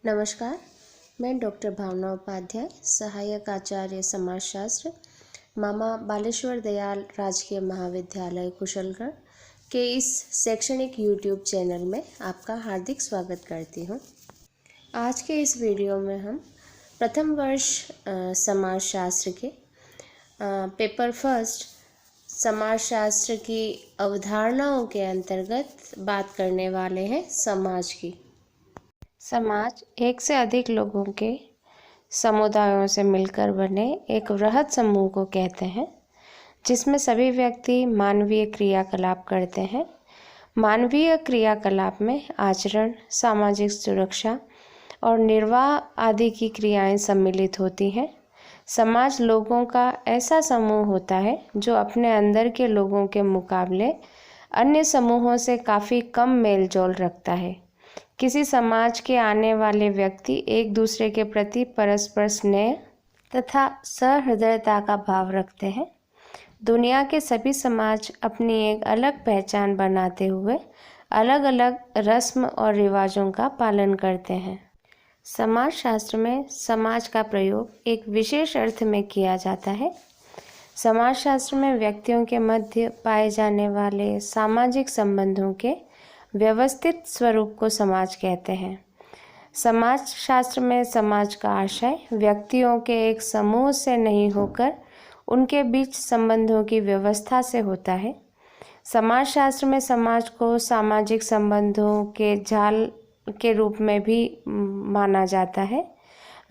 नमस्कार, मैं डॉक्टर भावना उपाध्याय, सहायक आचार्य समाजशास्त्र, मामा बालेश्वर दयाल राजकीय महाविद्यालय कुशलगढ़ के इस शैक्षणिक यूट्यूब चैनल में आपका हार्दिक स्वागत करती हूँ। आज के इस वीडियो में हम प्रथम वर्ष समाजशास्त्र के पेपर फर्स्ट समाजशास्त्र की अवधारणाओं के अंतर्गत बात करने वाले हैं समाज की। समाज एक से अधिक लोगों के समुदायों से मिलकर बने एक वृहद समूह को कहते हैं, जिसमें सभी व्यक्ति मानवीय क्रियाकलाप करते हैं। मानवीय क्रियाकलाप में आचरण, सामाजिक सुरक्षा और निर्वाह आदि की क्रियाएं सम्मिलित होती हैं। समाज लोगों का ऐसा समूह होता है जो अपने अंदर के लोगों के मुकाबले अन्य समूहों से काफ़ी कम मेल जोल रखता है। किसी समाज के आने वाले व्यक्ति एक दूसरे के प्रति परस्पर स्नेह तथा सहृदयता का भाव रखते हैं। दुनिया के सभी समाज अपनी एक अलग पहचान बनाते हुए अलग अलग रस्म और रिवाजों का पालन करते हैं। समाजशास्त्र में समाज का प्रयोग एक विशेष अर्थ में किया जाता है। समाजशास्त्र में व्यक्तियों के मध्य पाए जाने वाले सामाजिक संबंधों के व्यवस्थित स्वरूप को समाज कहते हैं। समाजशास्त्र में समाज का आशय व्यक्तियों के एक समूह से नहीं होकर उनके बीच संबंधों की व्यवस्था से होता है। समाजशास्त्र में समाज को सामाजिक संबंधों के जाल के रूप में भी माना जाता है।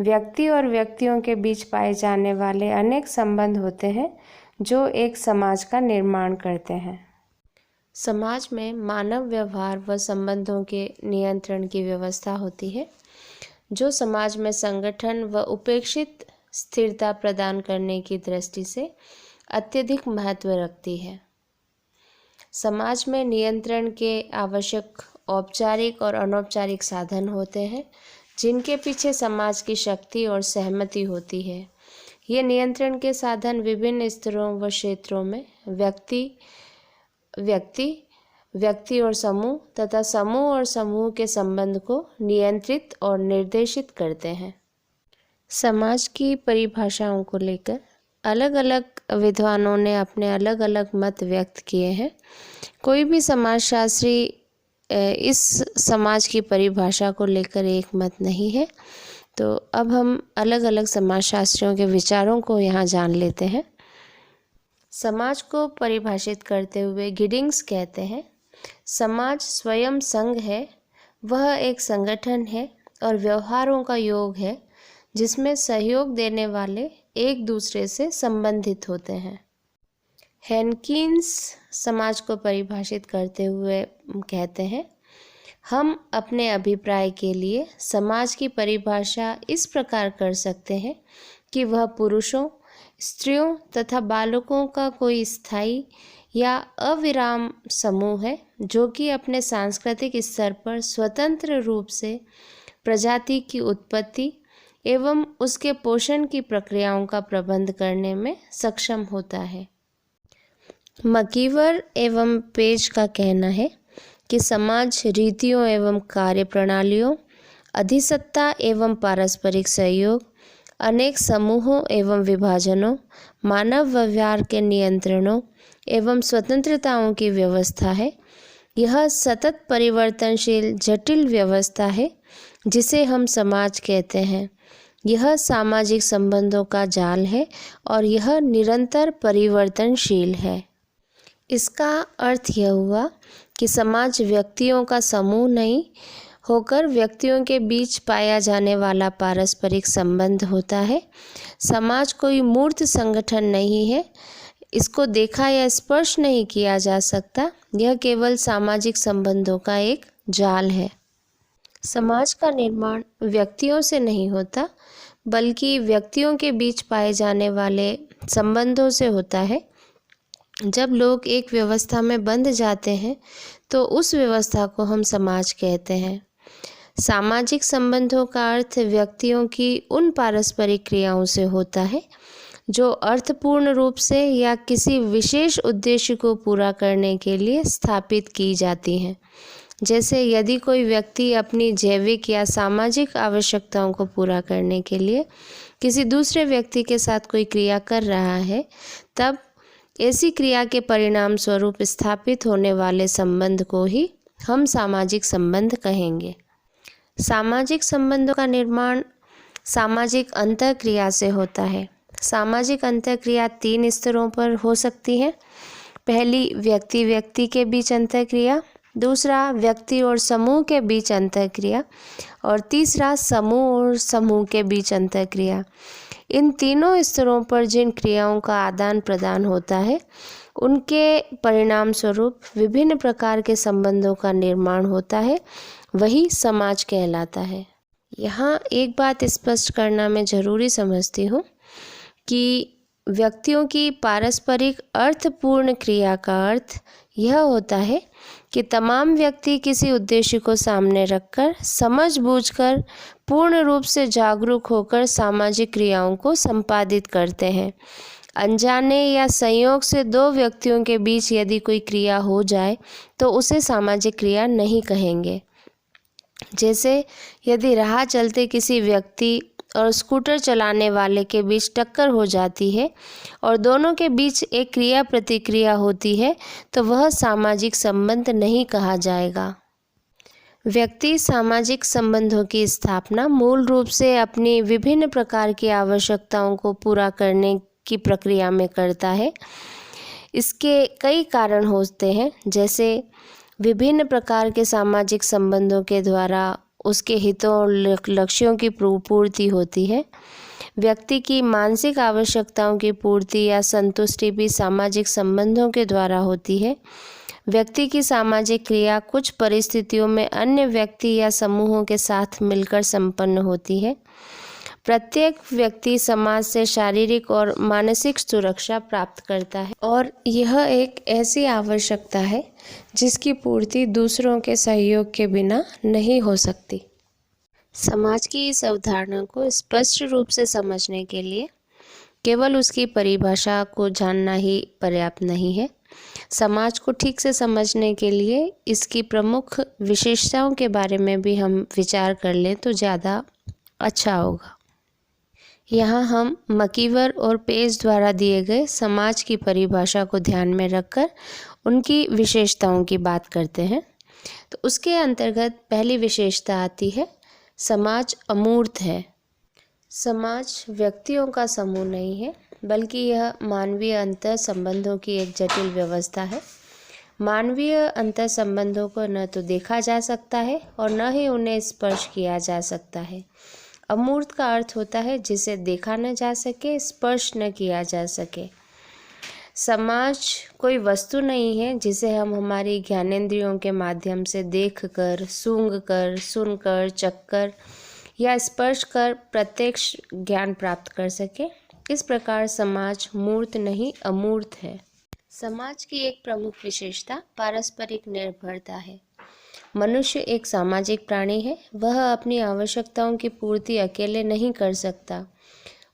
व्यक्ति और व्यक्तियों के बीच पाए जाने वाले अनेक संबंध होते हैं जो एक समाज का निर्माण करते हैं। समाज में मानव व्यवहार व संबंधों के नियंत्रण की व्यवस्था होती है, जो समाज में संगठन व उपेक्षित स्थिरता प्रदान करने की दृष्टि से अत्यधिक महत्व रखती है। समाज में नियंत्रण के आवश्यक औपचारिक और अनौपचारिक साधन होते हैं, जिनके पीछे समाज की शक्ति और सहमति होती है। ये नियंत्रण के साधन विभिन्न स्तरों व क्षेत्रों में व्यक्ति और समूह तथा समूह और समूह के संबंध को नियंत्रित और निर्देशित करते हैं। समाज की परिभाषाओं को लेकर अलग अलग विद्वानों ने अपने अलग अलग मत व्यक्त किए हैं। कोई भी समाजशास्त्री इस समाज की परिभाषा को लेकर एक मत नहीं है। तो अब हम अलग अलग समाजशास्त्रियों के विचारों को यहाँ जान लेते हैं। समाज को परिभाषित करते हुए गिडिंग्स कहते हैं, समाज स्वयं संघ है, वह एक संगठन है और व्यवहारों का योग है जिसमें सहयोग देने वाले एक दूसरे से संबंधित होते हैं। हेनकिन्स समाज को परिभाषित करते हुए कहते हैं, हम अपने अभिप्राय के लिए समाज की परिभाषा इस प्रकार कर सकते हैं कि वह पुरुषों, स्त्रियों तथा बालकों का कोई स्थायी या अविराम समूह है जो कि अपने सांस्कृतिक स्तर पर स्वतंत्र रूप से प्रजाति की उत्पत्ति एवं उसके पोषण की प्रक्रियाओं का प्रबंध करने में सक्षम होता है। मकीवर एवं पेज का कहना है कि समाज रीतियों एवं कार्य प्रणालियों, अधिसत्ता एवं पारस्परिक सहयोग, अनेक समूहों एवं विभाजनों, मानव व्यवहार के नियंत्रणों एवं स्वतंत्रताओं की व्यवस्था है। यह सतत परिवर्तनशील जटिल व्यवस्था है जिसे हम समाज कहते हैं। यह सामाजिक संबंधों का जाल है और यह निरंतर परिवर्तनशील है। इसका अर्थ यह हुआ कि समाज व्यक्तियों का समूह नहीं होकर व्यक्तियों के बीच पाया जाने वाला पारस्परिक संबंध होता है। समाज कोई मूर्त संगठन नहीं है, इसको देखा या स्पर्श नहीं किया जा सकता। यह केवल सामाजिक संबंधों का एक जाल है। समाज का निर्माण व्यक्तियों से नहीं होता, बल्कि व्यक्तियों के बीच पाए जाने वाले संबंधों से होता है। जब लोग एक व्यवस्था में बंध जाते हैं तो उस व्यवस्था को हम समाज कहते हैं। सामाजिक संबंधों का अर्थ व्यक्तियों की उन पारस्परिक क्रियाओं से होता है जो अर्थपूर्ण रूप से या किसी विशेष उद्देश्य को पूरा करने के लिए स्थापित की जाती हैं। जैसे यदि कोई व्यक्ति अपनी जैविक या सामाजिक आवश्यकताओं को पूरा करने के लिए किसी दूसरे व्यक्ति के साथ कोई क्रिया कर रहा है, तब ऐसी क्रिया के परिणाम स्वरूप स्थापित होने वाले संबंध को ही हम सामाजिक संबंध कहेंगे। सामाजिक संबंधों का निर्माण सामाजिक अंतःक्रिया से होता है। सामाजिक अंतःक्रिया 3 स्तरों पर हो सकती है। पहली, व्यक्ति व्यक्ति के बीच अंतःक्रिया, दूसरा, व्यक्ति और समूह के बीच अंतःक्रिया, और तीसरा, समूह और समूह के बीच अंतःक्रिया। इन तीनों स्तरों पर जिन क्रियाओं का आदान प्रदान होता है, उनके परिणाम स्वरूप विभिन्न प्रकार के संबंधों का निर्माण होता है, वही समाज कहलाता है। यहाँ एक बात स्पष्ट करना मैं ज़रूरी समझती हूँ कि व्यक्तियों की पारस्परिक अर्थपूर्ण क्रिया का अर्थ यह होता है कि तमाम व्यक्ति किसी उद्देश्य को सामने रखकर समझबूझकर पूर्ण रूप से जागरूक होकर सामाजिक क्रियाओं को संपादित करते हैं। अनजाने या संयोग से 2 व्यक्तियों के बीच यदि कोई क्रिया हो जाए तो उसे सामाजिक क्रिया नहीं कहेंगे। जैसे यदि राह चलते किसी व्यक्ति और स्कूटर चलाने वाले के बीच टक्कर हो जाती है और दोनों के बीच एक क्रिया प्रतिक्रिया होती है, तो वह सामाजिक संबंध नहीं कहा जाएगा। व्यक्ति सामाजिक संबंधों की स्थापना मूल रूप से अपनी विभिन्न प्रकार की आवश्यकताओं को पूरा करने की प्रक्रिया में करता है। इसके कई कारण होते हैं, जैसे विभिन्न प्रकार के सामाजिक संबंधों के द्वारा उसके हितों और लक्ष्यों की पूर्ति होती है। व्यक्ति की मानसिक आवश्यकताओं की पूर्ति या संतुष्टि भी सामाजिक संबंधों के द्वारा होती है। व्यक्ति की सामाजिक क्रिया कुछ परिस्थितियों में अन्य व्यक्ति या समूहों के साथ मिलकर संपन्न होती है। प्रत्येक व्यक्ति समाज से शारीरिक और मानसिक सुरक्षा प्राप्त करता है, और यह एक ऐसी आवश्यकता है जिसकी पूर्ति दूसरों के सहयोग के बिना नहीं हो सकती। समाज की इस अवधारणा को स्पष्ट रूप से समझने के लिए केवल उसकी परिभाषा को जानना ही पर्याप्त नहीं है। समाज को ठीक से समझने के लिए इसकी प्रमुख विशेषताओं के बारे में भी हम विचार कर लें तो ज़्यादा अच्छा होगा। यहाँ हम मकीवर और पेज द्वारा दिए गए समाज की परिभाषा को ध्यान में रखकर उनकी विशेषताओं की बात करते हैं। तो उसके अंतर्गत पहली विशेषता आती है, समाज अमूर्त है। समाज व्यक्तियों का समूह नहीं है, बल्कि यह मानवीय अंतर संबंधों की एक जटिल व्यवस्था है। मानवीय अंतर संबंधों को न तो देखा जा सकता है और न ही उन्हें स्पर्श किया जा सकता है। अमूर्त का अर्थ होता है जिसे देखा न जा सके, स्पर्श न किया जा सके। समाज कोई वस्तु नहीं है जिसे हम हमारी ज्ञानेंद्रियों के माध्यम से देखकर, सूंघकर, सुनकर, चखकर या स्पर्श कर प्रत्यक्ष ज्ञान प्राप्त कर सके। इस प्रकार समाज मूर्त नहीं, अमूर्त है। समाज की एक प्रमुख विशेषता पारस्परिक निर्भरता है। मनुष्य एक सामाजिक प्राणी है। वह अपनी आवश्यकताओं की पूर्ति अकेले नहीं कर सकता।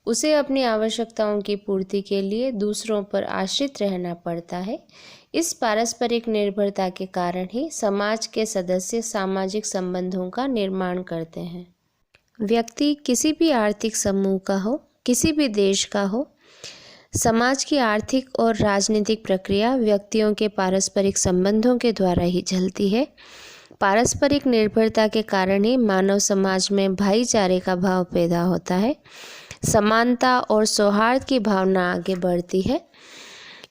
उसे अपनी आवश्यकताओं की पूर्ति के लिए दूसरों पर आश्रित रहना पड़ता है। इस पारस्परिक निर्भरता के कारण ही समाज के सदस्य सामाजिक संबंधों का निर्माण करते हैं। व्यक्ति किसी भी आर्थिक समूह का हो, किसी भी देश का हो, समाज की आर्थिक और राजनीतिक प्रक्रिया व्यक्तियों के पारस्परिक संबंधों के द्वारा ही चलती है। पारस्परिक निर्भरता के कारण ही मानव समाज में भाईचारे का भाव पैदा होता है, समानता और सौहार्द की भावना आगे बढ़ती है।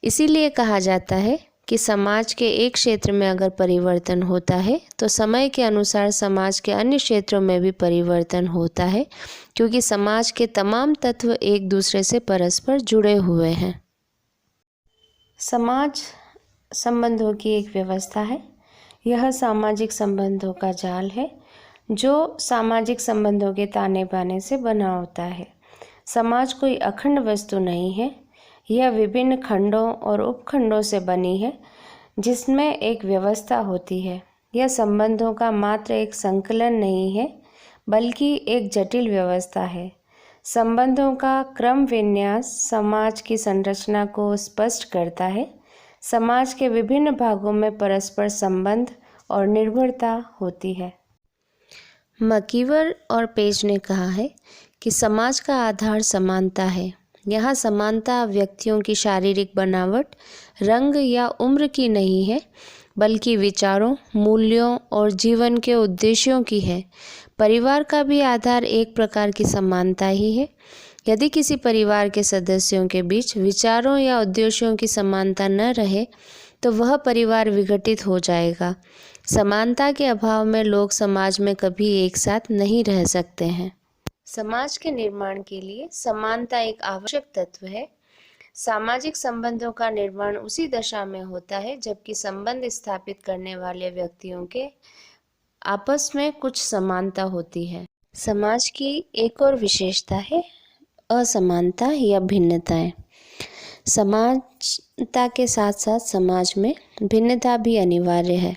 इसीलिए कहा जाता है कि समाज के एक क्षेत्र में अगर परिवर्तन होता है तो समय के अनुसार समाज के अन्य क्षेत्रों में भी परिवर्तन होता है, क्योंकि समाज के तमाम तत्व एक दूसरे से परस्पर जुड़े हुए हैं। समाज संबंधों की एक व्यवस्था है। यह सामाजिक संबंधों का जाल है जो सामाजिक संबंधों के ताने बाने से बना होता है। समाज कोई अखंड वस्तु नहीं है। यह विभिन्न खंडों और उपखंडों से बनी है जिसमें एक व्यवस्था होती है। यह संबंधों का मात्र एक संकलन नहीं है, बल्कि एक जटिल व्यवस्था है। संबंधों का क्रम विन्यास समाज की संरचना को स्पष्ट करता है। समाज के विभिन्न भागों में परस्पर संबंध और निर्भरता होती है। मकीवर और पेज ने कहा है कि समाज का आधार समानता है। यहाँ समानता व्यक्तियों की शारीरिक बनावट, रंग या उम्र की नहीं है, बल्कि विचारों, मूल्यों और जीवन के उद्देश्यों की है। परिवार का भी आधार एक प्रकार की समानता ही है। यदि किसी परिवार के सदस्यों के बीच विचारों या उद्देश्यों की समानता न रहे तो वह परिवार विघटित हो जाएगा। समानता के अभाव में लोग समाज में कभी एक साथ नहीं रह सकते हैं। समाज के निर्माण के लिए समानता एक आवश्यक तत्व है। सामाजिक संबंधों का निर्माण उसी दशा में होता है जबकि संबंध स्थापित करने वाले व्यक्तियों के आपस में कुछ समानता होती है। समाज की एक और विशेषता है असमानता या भिन्नताएं। समानता के साथ साथ समाज में भिन्नता भी अनिवार्य है।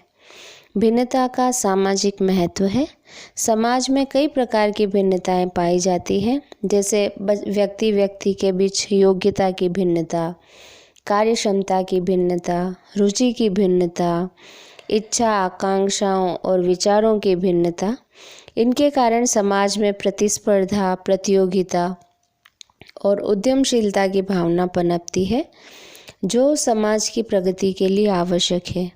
भिन्नता का सामाजिक महत्व है। समाज में कई प्रकार की भिन्नताएं पाई जाती हैं, जैसे व्यक्ति के बीच योग्यता की भिन्नता, कार्य क्षमता की भिन्नता, रुचि की भिन्नता, इच्छा, आकांक्षाओं और विचारों की भिन्नता। इनके कारण समाज में प्रतिस्पर्धा, प्रतियोगिता और उद्यमशीलता की भावना पनपती है, जो समाज की प्रगति के लिए आवश्यक है।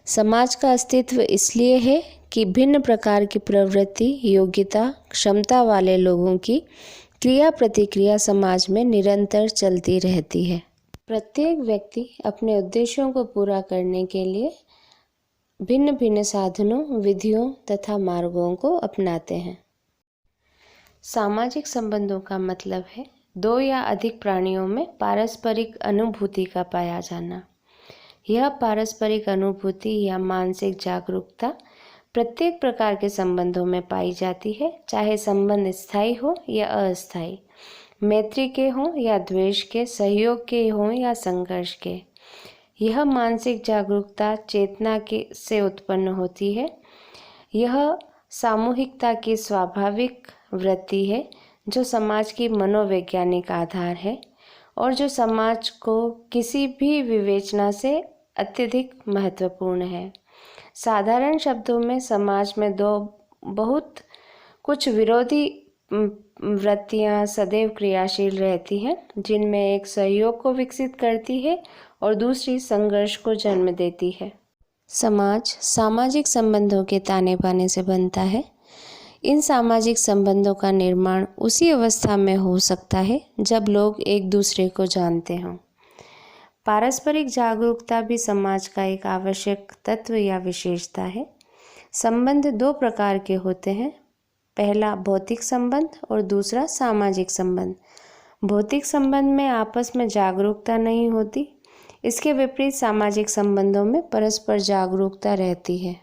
समाज का अस्तित्व इसलिए है कि भिन्न प्रकार की प्रवृत्ति, योग्यता, क्षमता वाले लोगों की क्रिया प्रतिक्रिया समाज में निरंतर चलती रहती है। प्रत्येक व्यक्ति अपने उद्देश्यों को पूरा करने के लिए भिन्न भिन्न साधनों, विधियों तथा मार्गों को अपनाते हैं। सामाजिक संबंधों का मतलब है दो या अधिक प्राणियों में पारस्परिक अनुभूति का पाया जाना। यह पारस्परिक अनुभूति या मानसिक जागरूकता प्रत्येक प्रकार के संबंधों में पाई जाती है, चाहे संबंध स्थायी हो या अस्थायी, मैत्री के हों या द्वेष के, सहयोग के हों या संघर्ष के। यह मानसिक जागरूकता चेतना से उत्पन्न होती है। यह सामूहिकता की स्वाभाविक वृत्ति है जो समाज की मनोवैज्ञानिक आधार है और जो समाज को किसी भी विवेचना से अत्यधिक महत्वपूर्ण है। साधारण शब्दों में समाज में दो बहुत कुछ विरोधी वृत्तियां सदैव क्रियाशील रहती हैं, जिनमें एक सहयोग को विकसित करती है और दूसरी संघर्ष को जन्म देती है। समाज सामाजिक संबंधों के ताने बाने से बनता है। इन सामाजिक संबंधों का निर्माण उसी अवस्था में हो सकता है जब लोग एक दूसरे को जानते हों। पारस्परिक जागरूकता भी समाज का एक आवश्यक तत्व या विशेषता है। संबंध दो प्रकार के होते हैं, पहला भौतिक संबंध और दूसरा सामाजिक संबंध। भौतिक संबंध में आपस में जागरूकता नहीं होती, इसके विपरीत सामाजिक संबंधों में परस्पर जागरूकता रहती है।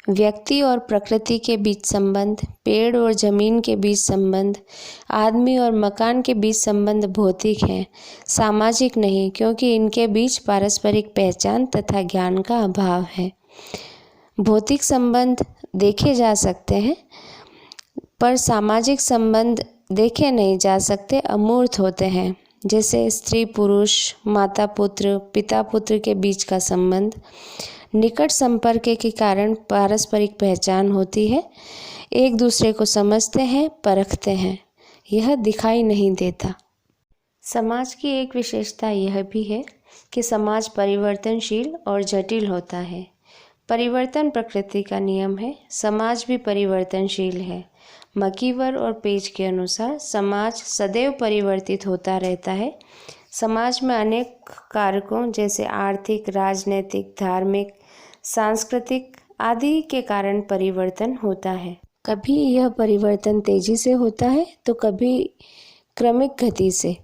व्यक्ति और प्रकृति के बीच संबंध, पेड़ और जमीन के बीच संबंध, आदमी और मकान के बीच संबंध भौतिक हैं, सामाजिक नहीं, क्योंकि इनके बीच पारस्परिक पहचान तथा ज्ञान का अभाव है। भौतिक संबंध देखे जा सकते हैं पर सामाजिक संबंध देखे नहीं जा सकते, अमूर्त होते हैं, जैसे स्त्री पुरुष, माता पुत्र, पिता पुत्र के बीच का संबंध। निकट संपर्क के कारण पारस्परिक पहचान होती है, एक दूसरे को समझते हैं, परखते हैं, यह दिखाई नहीं देता। समाज की एक विशेषता यह भी है कि समाज परिवर्तनशील और जटिल होता है। परिवर्तन प्रकृति का नियम है, समाज भी परिवर्तनशील है। मकीवर और पेज के अनुसार समाज सदैव परिवर्तित होता रहता है। समाज में अनेक कारकों जैसे आर्थिक, राजनैतिक, धार्मिक, सांस्कृतिक आदि के कारण परिवर्तन होता है। कभी यह परिवर्तन तेजी से होता है तो कभी क्रमिक गति से,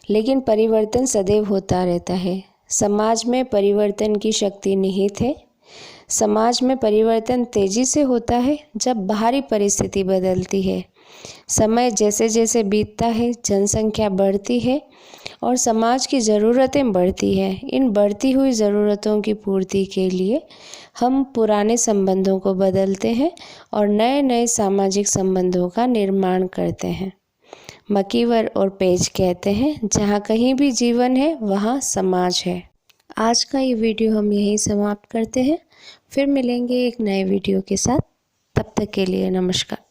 लेकिन परिवर्तन सदैव होता रहता है। समाज में परिवर्तन की शक्ति निहित है। समाज में परिवर्तन तेजी से होता है जब बाहरी परिस्थिति बदलती है। समय जैसे जैसे बीतता है, जनसंख्या बढ़ती है और समाज की ज़रूरतें बढ़ती हैं। इन बढ़ती हुई ज़रूरतों की पूर्ति के लिए हम पुराने संबंधों को बदलते हैं और नए नए सामाजिक संबंधों का निर्माण करते हैं। मकीवर और पेज कहते हैं, जहाँ कहीं भी जीवन है वहाँ समाज है। आज का ये वीडियो हम यहीं समाप्त करते हैं। फिर मिलेंगे एक नए वीडियो के साथ। तब तक के लिए नमस्कार।